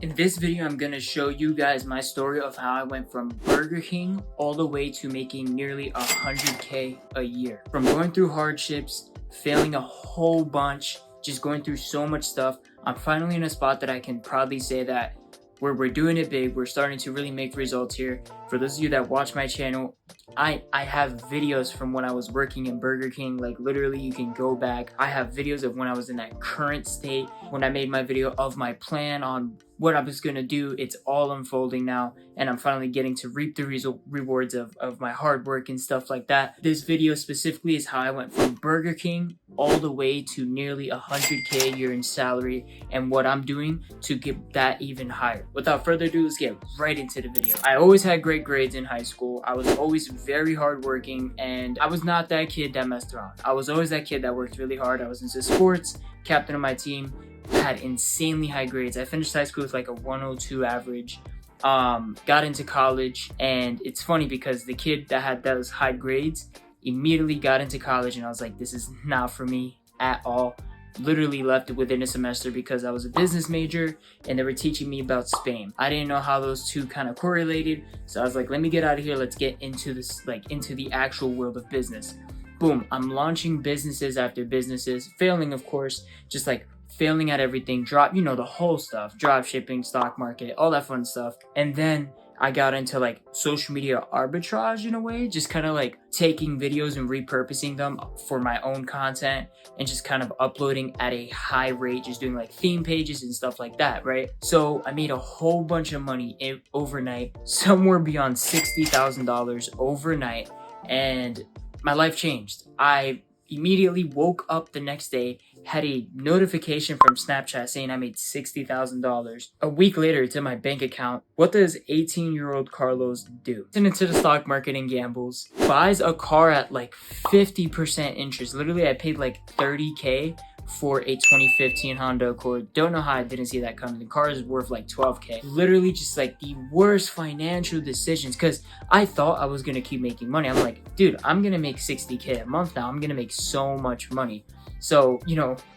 In this video, I'm gonna show you guys my story of how I went from Burger King all the way to making nearly 100K a year. From going through hardships, failing a whole bunch, just going through so much stuff, I'm finally in a spot that I can proudly say that we're doing it big. We're starting to really make results here. For those of you that watch my channel, I have videos from when I was working in Burger King. Like literally you can go back. I have videos of when I was in that current state, when I made my video of my plan on what I was gonna do. It's all unfolding now, and I'm finally getting to reap the rewards of my hard work and stuff like that. This video specifically is how I went from Burger King all the way to nearly 100K a year in salary, and what I'm doing to get that even higher. Without further ado, let's get right into the video. I always had great grades in high school. I was always very hardworking, and I was not that kid that messed around. I was always that kid that worked really hard. I was into sports, captain of my team, had insanely high grades. I finished high school with like a 102 average. Got into college, and it's funny because the kid that had those high grades immediately got into college, and I was like, this is not for me at all. Literally left it within a semester because I was a business major and they were teaching me about Spain. I didn't know how those two kind of correlated, so I was like, let me get out of here. Let's get into this, like into the actual world of business. Boom, I'm launching businesses after businesses, failing of course, just like failing at everything, the whole stuff, drop shipping, stock market, all that fun stuff. And then I got into like social media arbitrage in a way, just kind of like taking videos and repurposing them for my own content and just kind of uploading at a high rate, just doing like theme pages and stuff like that, right? So I made a whole bunch of money overnight, somewhere beyond $60,000 overnight, and my life changed. I immediately woke up the next day, had a notification from Snapchat saying I made $60,000. A week later, it's in my bank account. What does 18-year-old Carlos do? Gets into the stock market and gambles, buys a car at like 50% interest. Literally, I paid like 30K for a 2015 Honda Accord. Don't know how I didn't see that coming. The car is worth like 12K. Literally just like the worst financial decisions, because I thought I was gonna keep making money. I'm like, dude, I'm gonna make 60K a month now. I'm gonna make so much money. So,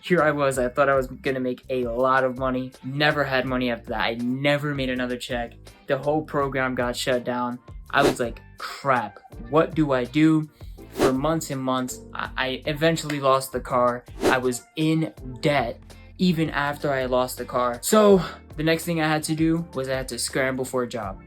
here I was. I thought I was gonna make a lot of money. Never had money after that. I never made another check. The whole program got shut down. I was like, crap, what do I do? For months and months, I eventually lost the car. I was in debt even after I lost the car. So the next thing I had to do was I had to scramble for a job.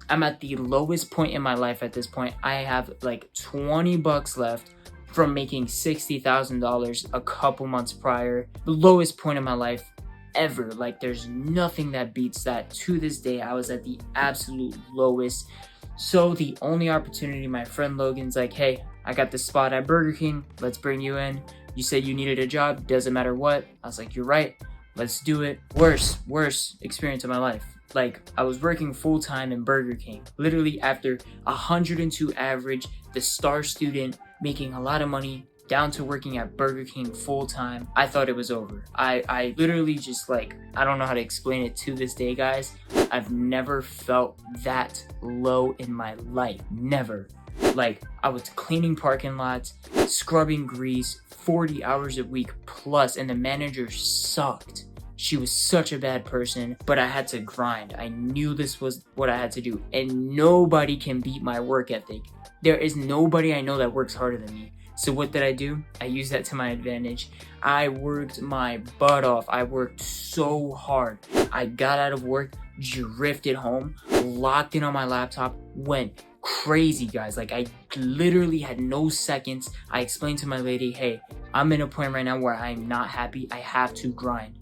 I'm at the lowest point in my life at this point. I have like 20 bucks left from making $60,000 a couple months prior. The lowest point in my life ever. Like there's nothing that beats that. To this day, I was at the absolute lowest. So the only opportunity, my friend Logan's like, hey, I got this spot at Burger King. Let's bring you in. You said you needed a job. Doesn't matter what. I was like, you're right. Let's do it. Worst experience of my life. Like I was working full time in Burger King. Literally after 102 average, the star student making a lot of money, down to working at Burger King full time, I thought it was over. I literally just like, I don't know how to explain it to this day, guys. I've never felt that low in my life. Never. Like I was cleaning parking lots, scrubbing grease, 40 hours a week plus, and the manager sucked. She was such a bad person, but I had to grind. I knew this was what I had to do, and nobody can beat my work ethic. There is nobody I know that works harder than me. So what did I do? I used that to my advantage. I worked my butt off. I worked so hard. I got out of work, drifted home, locked in on my laptop, went crazy, guys. Like I literally had no seconds. I explained to my lady, hey, I'm in a point right now where I'm not happy. I have to grind.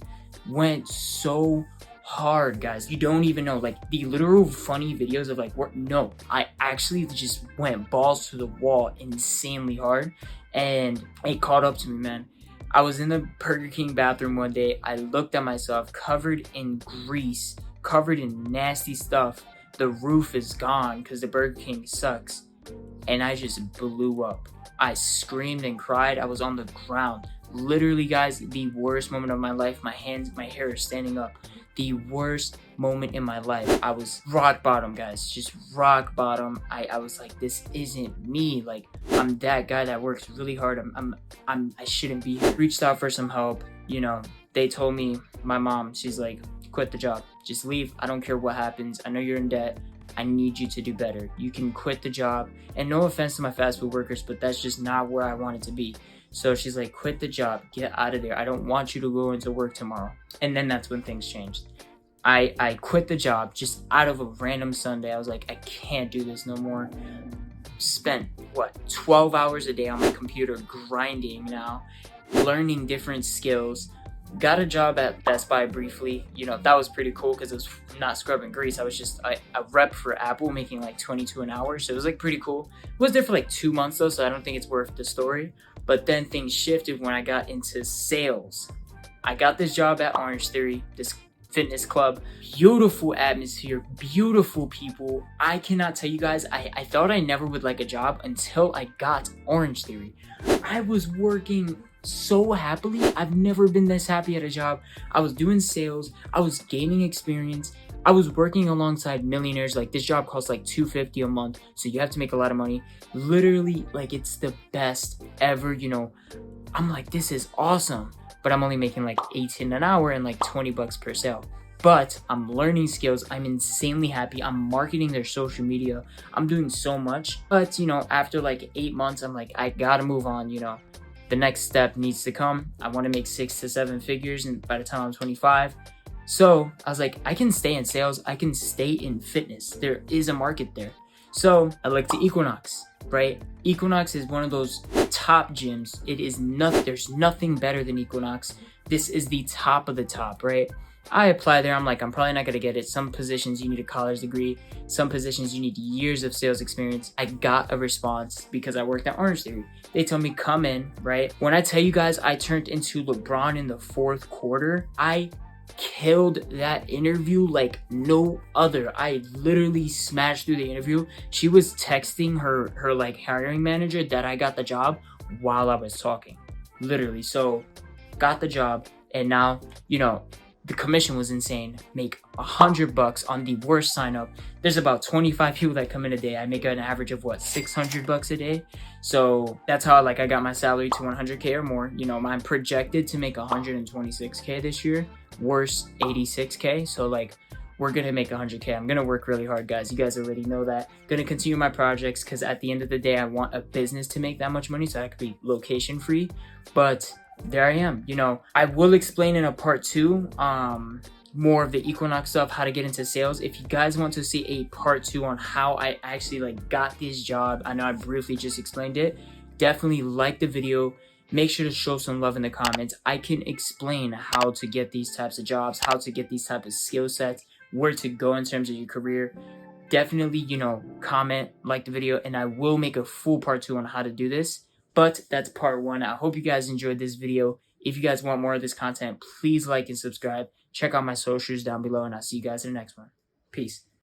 Went so hard, guys. You don't even know, like the literal funny videos of like work. No, I actually just went balls to the wall insanely hard, and it caught up to me, man. I was in the Burger King bathroom one day. I looked at myself covered in grease, covered in nasty stuff. The roof is gone because the Burger King sucks, and I just blew up. I screamed and cried. I was on the ground. Literally, guys, the worst moment of my life. My hair is standing up. The worst moment in my life. I was rock bottom, guys. Just rock bottom. I was like, this isn't me. Like, I'm that guy that works really hard. I shouldn't be here. Reached out for some help. They told me, my mom, she's like, quit the job. Just leave. I don't care what happens. I know you're in debt. I need you to do better. You can quit the job. And no offense to my fast food workers, but that's just not where I wanted to be. So she's like, quit the job, get out of there. I don't want you to go into work tomorrow. And then that's when things changed. I quit the job just out of a random Sunday. I was like, I can't do this no more. Spent 12 hours a day on my computer grinding now, learning different skills. Got a job at Best Buy briefly. That was pretty cool because it was not scrubbing grease. I was just a rep for Apple, making like 22 an hour. So it was like pretty cool. I was there for like 2 months though, so I don't think it's worth the story. But then things shifted when I got into sales. I got this job at Orange Theory, this fitness club. Beautiful atmosphere, beautiful people. I cannot tell you guys, I thought I never would like a job until I got Orange Theory. I was working so happily. I've never been this happy at a job. I was doing sales. I was gaining experience. I was working alongside millionaires. Like, this job costs like $250 a month, so you have to make a lot of money. Literally, like, it's the best ever. I'm like, this is awesome, but I'm only making like 18 an hour and like $20 per sale. But I'm learning skills. I'm insanely happy. I'm marketing their social media. I'm doing so much. But after like 8 months, I'm like, I gotta move on. The next step needs to come. I want to make 6 to 7 figures, and by the time I'm 25. So I was like, I can stay in sales. I can stay in fitness. There is a market there. So I looked to Equinox, right? Equinox is one of those top gyms. There's nothing better than Equinox. This is the top of the top, right? I apply there. I'm like, I'm probably not going to get it. Some positions you need a college degree. Some positions you need years of sales experience. I got a response because I worked at Orange Theory. They told me, come in, right? When I tell you guys I turned into LeBron in the 4th quarter, I killed that interview like no other. I literally smashed through the interview. She was texting her like hiring manager that I got the job while I was talking. Literally. So got the job, and now, the commission was insane. Make $100 on the worst sign up. There's about 25 people that come in a day. I make an average of $600 a day. So that's how I got my salary to 100K or more. I'm projected to make 126K this year. Worst 86K. So we're gonna make 100K. I'm gonna work really hard, guys. You guys already know that. Gonna continue my projects because at the end of the day, I want a business to make that much money so I could be location free. But there I am. I will explain in a part 2 more of the Equinox stuff, how to get into sales. If you guys want to see a part 2 on how I actually got this job, I know I briefly just explained it, definitely like the video. Make sure to show some love in the comments. I can explain how to get these types of jobs, how to get these types of skill sets, where to go in terms of your career. Definitely, comment, like the video, and I will make a full part 2 on how to do this. But that's part 1. I hope you guys enjoyed this video. If you guys want more of this content, please like and subscribe. Check out my socials down below, and I'll see you guys in the next one. Peace.